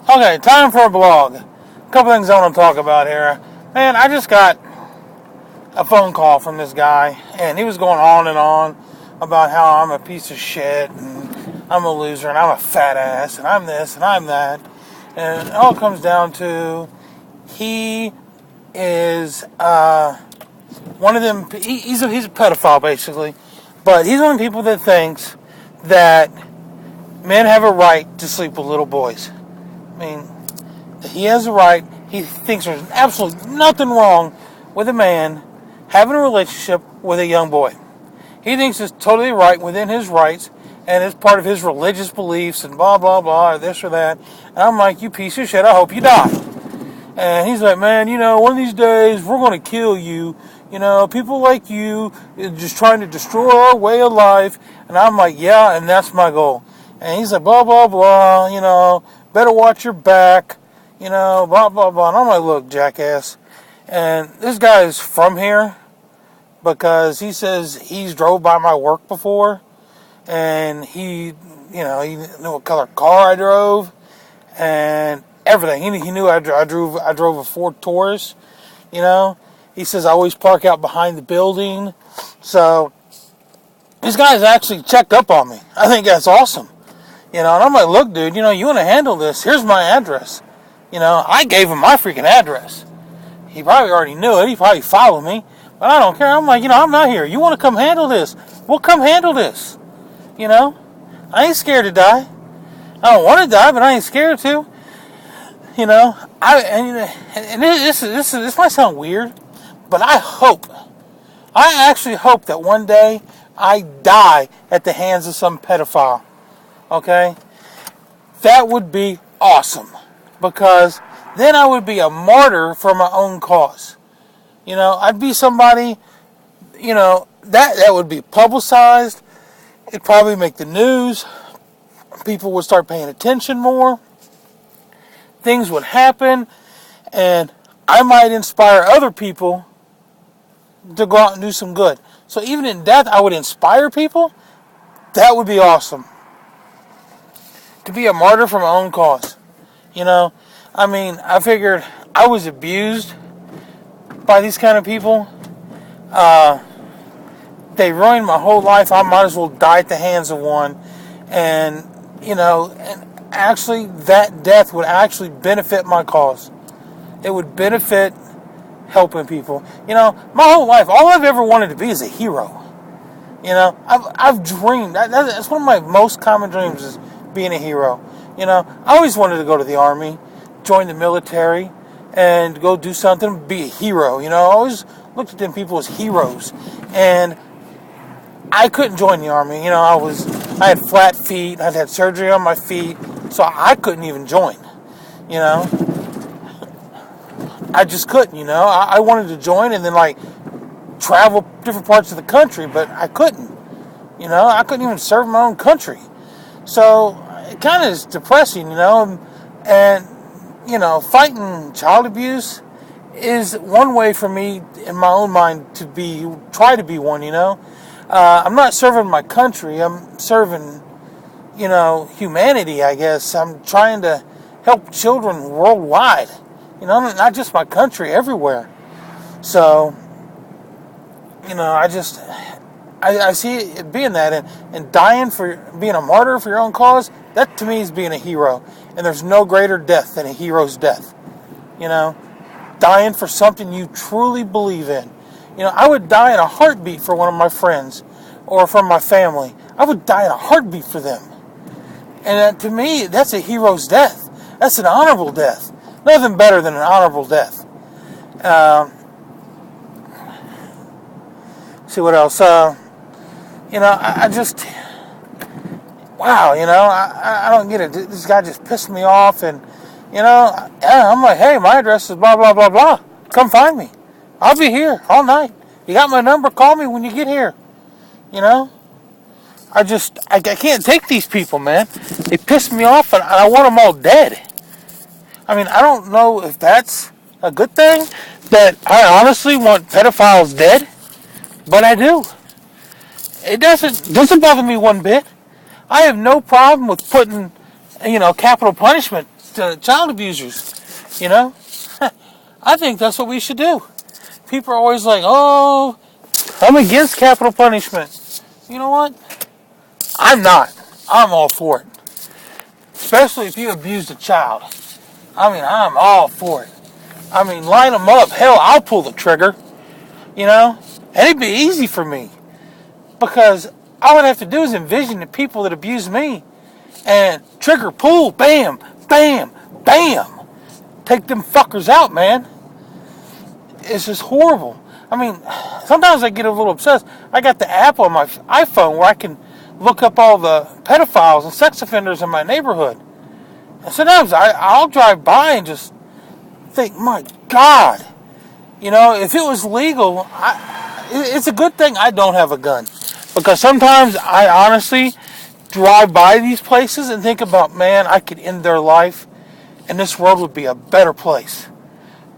Okay, time for a blog. A couple things I want to talk about here. Man, I just got a phone call from this guy, and he was going on and on about how I'm a piece of shit, and I'm a loser, and I'm a fat ass, and I'm this, and I'm that. And it all comes down to he is one of them. He's a pedophile, basically. But he's one of the people that thinks that men have a right to sleep with little boys. I mean, he has a right. He thinks there's absolutely nothing wrong with a man having a relationship with a young boy. He thinks it's totally right within his rights, and it's part of his religious beliefs and blah, blah, blah, or this or that. And I'm like, you piece of shit, I hope you die. And he's like, man, one of these days we're going to kill you. People like you just trying to destroy our way of life. And I'm like, yeah, and that's my goal. And he's like, blah, blah, blah, better watch your back, blah, blah, blah. And I'm like, look, jackass. And this guy is from here because he says he's drove by my work before. And he knew what color car I drove and everything. He knew I drove a Ford Taurus, He says I always park out behind the building. So this guy's actually checked up on me. I think that's awesome. And I'm like, look, dude, you want to handle this. Here's my address. I gave him my freaking address. He probably already knew it. He probably followed me. But I don't care. I'm like, I'm not here. You want to come handle this? We'll come handle this. I ain't scared to die. I don't want to die, but I ain't scared to. This might sound weird, but I actually hope that one day I die at the hands of some pedophile. Okay? That would be awesome, because then I would be a martyr for my own cause. I'd be somebody, that would be publicized. It'd probably make the news. People would start paying attention more. Things would happen, and I might inspire other people to go out and do some good. So even in death, I would inspire people. That would be awesome. To be a martyr for my own cause. I figured I was abused by these kind of people. They ruined my whole life. I might as well die at the hands of one. And actually that death would actually benefit my cause. It would benefit helping people. My whole life, all I've ever wanted to be is a hero. I've dreamed. That's one of my most common dreams, is being a hero. I always wanted to go to the army, join the military, and go do something, be a hero. I always looked at them people as heroes. And I couldn't join the army. I had flat feet. I'd had surgery on my feet, so I couldn't even join. I just couldn't. I wanted to join and then travel different parts of the country, but I couldn't. I couldn't even serve my own country. So it kind of is depressing, and fighting child abuse is one way for me in my own mind to try to be one. I'm not serving my country. I'm serving, humanity, I guess. I'm trying to help children worldwide. Not just my country, everywhere. So, I see it being that. And dying for being a martyr for your own cause, that to me is being a hero. And there's no greater death than a hero's death. Dying for something you truly believe in. I would die in a heartbeat for one of my friends or for my family. I would die in a heartbeat for them. And to me, that's a hero's death. That's an honorable death. Nothing better than an honorable death. See what else? I just... Wow, I don't get it. This guy just pissed me off, and, I'm like, hey, my address is blah, blah, blah, blah. Come find me. I'll be here all night. You got my number? Call me when you get here. I can't take these people, man. They piss me off, and I want them all dead. I don't know if that's a good thing, that I honestly want pedophiles dead, but I do. It doesn't bother me one bit. I have no problem with putting capital punishment to child abusers. I think that's what we should do. People are always like, oh, I'm against capital punishment. You know what? I'm not. I'm all for it. Especially if you abused a child. I'm all for it. Line them up. Hell, I'll pull the trigger. And it'd be easy for me. Because all I'd have to do is envision the people that abuse me. And trigger, pull, bam, bam, bam. Take them fuckers out, man. It's just horrible. Sometimes I get a little obsessed. I got the app on my iPhone where I can look up all the pedophiles and sex offenders in my neighborhood. And sometimes I'll drive by and just think, my God, if it was legal, it's a good thing I don't have a gun. Because sometimes I honestly drive by these places and think about, man, I could end their life and this world would be a better place.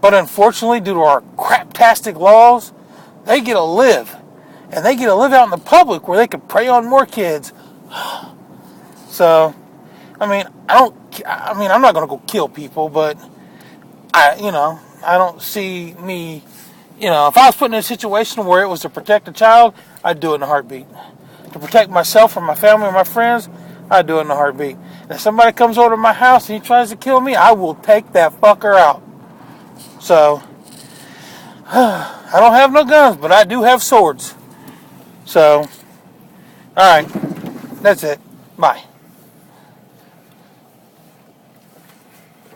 But unfortunately, due to our craptastic laws, they get to live. And they get to live out in the public where they can prey on more kids. So, I'm not going to go kill people, but I don't see me, if I was put in a situation where it was to protect a child, I'd do it in a heartbeat. To protect myself or my family or my friends, I'd do it in a heartbeat. And if somebody comes over to my house and he tries to kill me, I will take that fucker out. So, I don't have no guns, but I do have swords. So, alright, that's it. Bye.